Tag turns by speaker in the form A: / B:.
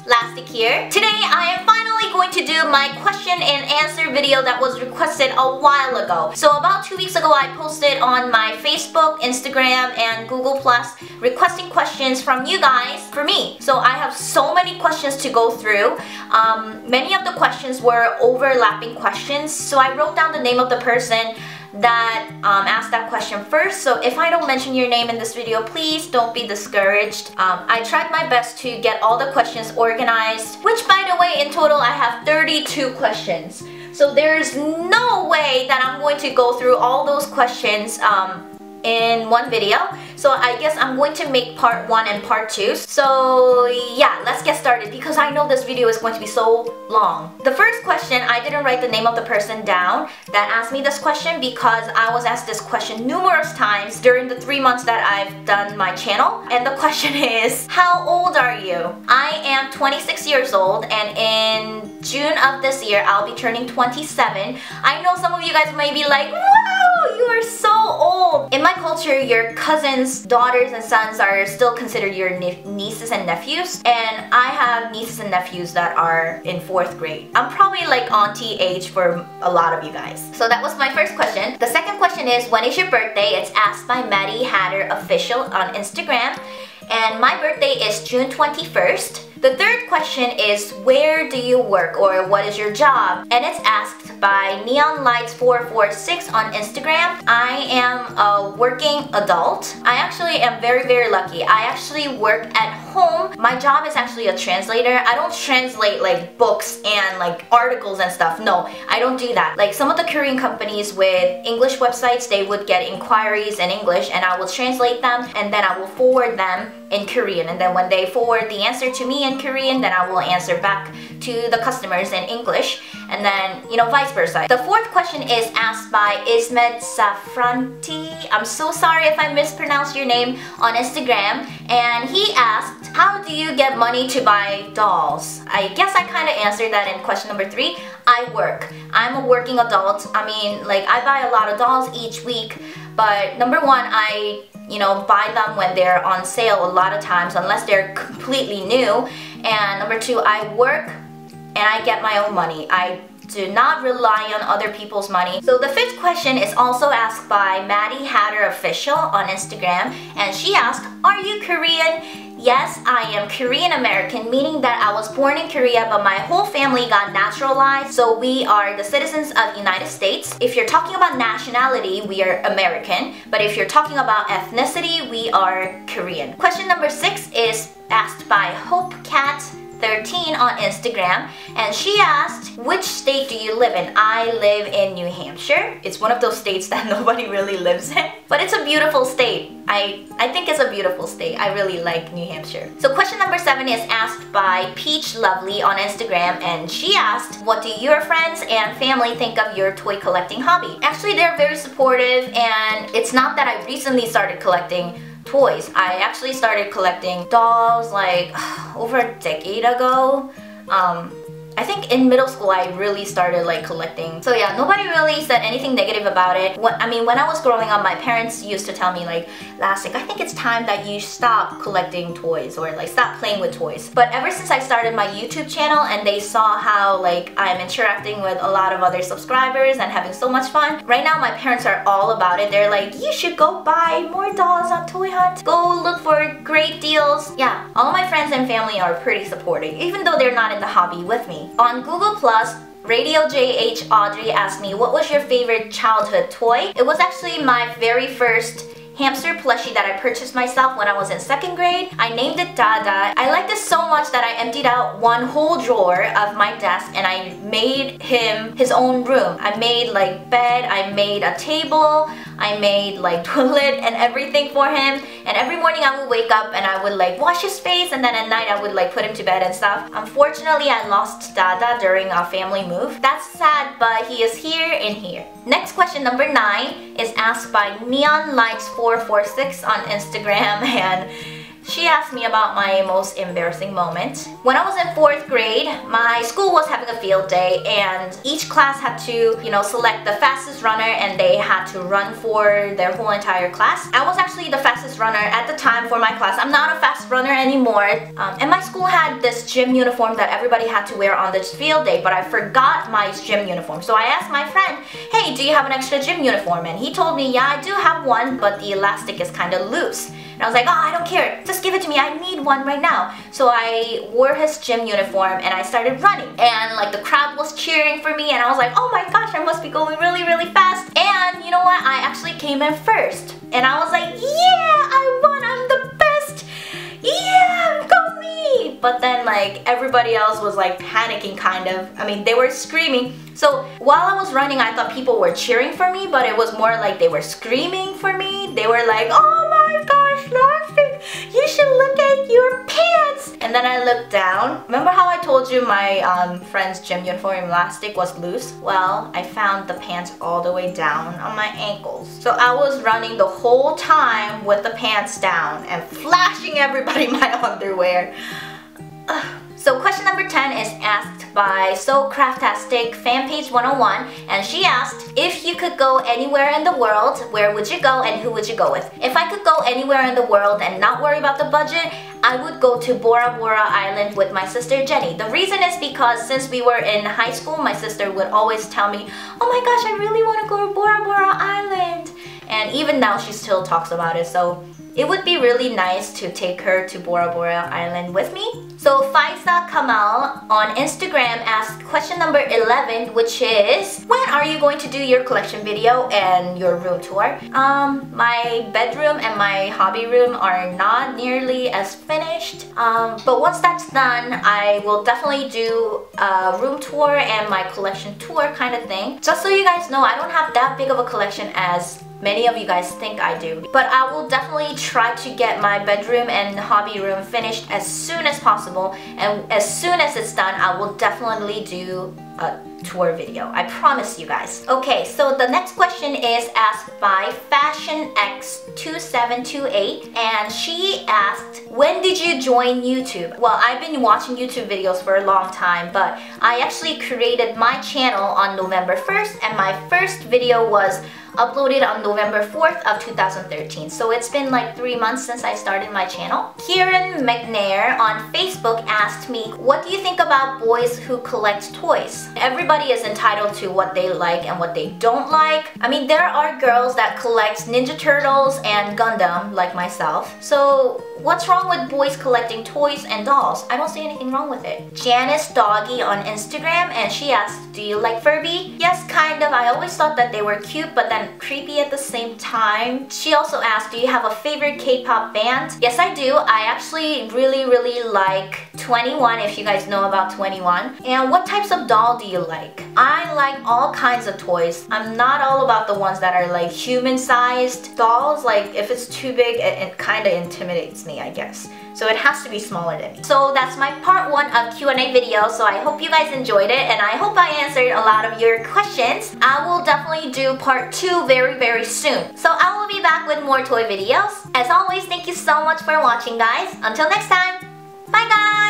A: Lastic here. Today I am finally going to do my question and answer video that was requested a while ago. So about 2 weeks ago I posted on my Facebook, Instagram, and Google Plus requesting questions from you guys for me. So I have so many questions to go through. Many of the questions were overlapping questions, so I wrote down the name of the person that asked that question first. So if I don't mention your name in this video, please don't be discouraged. I tried my best to get all the questions organized, which by the way, in total I have 32 questions. So there's no way that I'm going to go through all those questions in one video. So I guess I'm going to make part 1 and part 2. So yeah, let's get started because I know this video is going to be so long. The first question, I didn't write the name of the person down that asked me this question because I was asked this question numerous times during the 3 months that I've done my channel. And the question is, how old are you? I am 26 years old, and in June of this year I'll be turning 27. I know some of you guys might be like, wow, you are so old. In my culture, your cousins, daughters, and sons are still considered your nieces and nephews, and I have nieces and nephews that are in 4th grade. I'm probably like auntie age for a lot of you guys. So that was my first question. The second question is, when is your birthday? It's asked by Maddie Hatter Official on Instagram, and my birthday is June 21st. The third question is, where do you work, or what is your job? And it's asked by neonlights446 on Instagram. I am a working adult. I actually am very lucky. I actually work at home. My job is actually a translator. I don't translate like books and like articles and stuff. No, I don't do that. Like some of the Korean companies with English websites, they would get inquiries in English and I will translate them and then I will forward them in Korean, and then when they forward the answer to me in Korean, then I will answer back to the customers in English, and then, you know, vice versa. The fourth question is asked by Ismet Safranti. I'm so sorry if I mispronounced your name, on Instagram, and he asked, how do you get money to buy dolls? I guess I kind of answered that in question number 3. I work. I'm a working adult. I mean, like, I buy a lot of dolls each week, but number 1, I buy them when they're on sale a lot of times, unless they're completely new. And number 2, I work and I get my own money. I do not rely on other people's money. So the 5th question is also asked by Maddie Hatter Official on Instagram, and she asked, are you Korean? Yes, I am Korean American, meaning that I was born in Korea, but my whole family got naturalized, so we are the citizens of the United States. If you're talking about nationality, we are American, but if you're talking about ethnicity, we are Korean. Question number 6 is asked by HopeCat13 on Instagram, and she asked, which state do you live in? I live in New Hampshire. It's one of those states that nobody really lives in, but it's a beautiful state. I think it's a beautiful state. I really like New Hampshire. So question number 7 is asked by Peach Lovely on Instagram, and she asked, what do your friends and family think of your toy collecting hobby? Actually, they're very supportive, and it's not that I recently started collecting toys. I actually started collecting dolls like over a decade ago. I think in middle school I really started like collecting. So yeah, nobody really said anything negative about it. When I was growing up, my parents used to tell me like, Lastic, I think it's time that you stop collecting toys or like stop playing with toys. But ever since I started my YouTube channel and they saw how like I'm interacting with a lot of other subscribers and having so much fun, right now my parents are all about it. They're like, you should go buy more dolls on Toy Hunt. Go look for great deals. Yeah, all my friends and family are pretty supportive, even though they're not in the hobby with me. On Google Plus, Radio JH Audrey asked me, what was your favorite childhood toy? It was actually my very first hamster plushie that I purchased myself when I was in 2nd grade. I named it Dada. I liked it so much that I emptied out one whole drawer of my desk and I made him his own room. I made like bed, I made a table, I made like toilet and everything for him, and every morning I would wake up and I would like wash his face, and then at night I would like put him to bed and stuff. Unfortunately, I lost Dada during our family move. That's sad, but he is here and here. Next question, number 9, is asked by Neon Lights446 on Instagram, and She asked me about my most embarrassing moment. When I was in 4th grade, my school was having a field day and each class had to, select the fastest runner and they had to run for their whole entire class. I was actually the fastest runner at the time for my class. I'm not a fast runner anymore. And my school had this gym uniform that everybody had to wear on this field day, but I forgot my gym uniform. So I asked my friend, hey, do you have an extra gym uniform? And he told me, yeah, I do have one, but the elastic is kind of loose. And I was like, oh, I don't care. Just give it to me. I need one right now. So I wore his gym uniform and I started running. And like the crowd was cheering for me and I was like, oh my gosh, I must be going really, really fast. And you know what? I actually came in first. And I was like, yeah, I won. I'm the best. Yeah, go me. But then like everybody else was like panicking kind of. I mean, they were screaming. So while I was running, I thought people were cheering for me, but it was more like they were screaming for me. They were like, oh my gosh, Lastic, you should look at your pants. And then I looked down. Remember how I told you my friend's gym uniform elastic was loose? Well, I found the pants all the way down on my ankles. So I was running the whole time with the pants down and flashing everybody my underwear. So question number 10 is asked by SoCraftastic fanpage 101, and she asked, if you could go anywhere in the world, where would you go and who would you go with? If I could go anywhere in the world and not worry about the budget, I would go to Bora Bora Island with my sister Jenny. The reason is because since we were in high school, my sister would always tell me, oh my gosh, I really want to go to Bora Bora Island. And even now she still talks about it, so it would be really nice to take her to Bora Bora Island with me. So Faiza Kamal on Instagram asked question number 11, which is, when are you going to do your collection video and your room tour? My bedroom and my hobby room are not nearly as finished. But once that's done, I will definitely do a room tour and my collection tour kind of thing. Just so you guys know, I don't have that big of a collection as many of you guys think I do. But I will definitely try to get my bedroom and hobby room finished as soon as possible. And as soon as it's done, I will definitely do a tour video. I promise you guys. Okay, so the next question is asked by FashionX2728, and she asked, when did you join YouTube? Well, I've been watching YouTube videos for a long time, but I actually created my channel on November 1st, and my first video was uploaded on November 4th of 2013. So it's been like 3 months since I started my channel. Kieran McNair on Facebook asked me, what do you think about boys who collect toys? Everybody is entitled to what they like and what they don't like. I mean, there are girls that collect Ninja Turtles and Gundam like myself. So what's wrong with boys collecting toys and dolls? I don't see anything wrong with it. Janice Doggy on Instagram, and she asked, do you like Furby? Yes, kind of. I always thought that they were cute, but then creepy at the same time. She also asked, do you have a favorite K-pop band? Yes, I do. I actually really like 21, if you guys know about 21. And what types of doll do you like? I like all kinds of toys. I'm not all about the ones that are like human-sized dolls. Like if it's too big, it kind of intimidates me, I guess. So it has to be smaller than me. So that's my part 1 of Q&A video. So I hope you guys enjoyed it, and I hope I answered a lot of your questions. I will definitely do part 2 very soon. So I will be back with more toy videos. As always, thank you so much for watching, guys. Until next time, bye guys!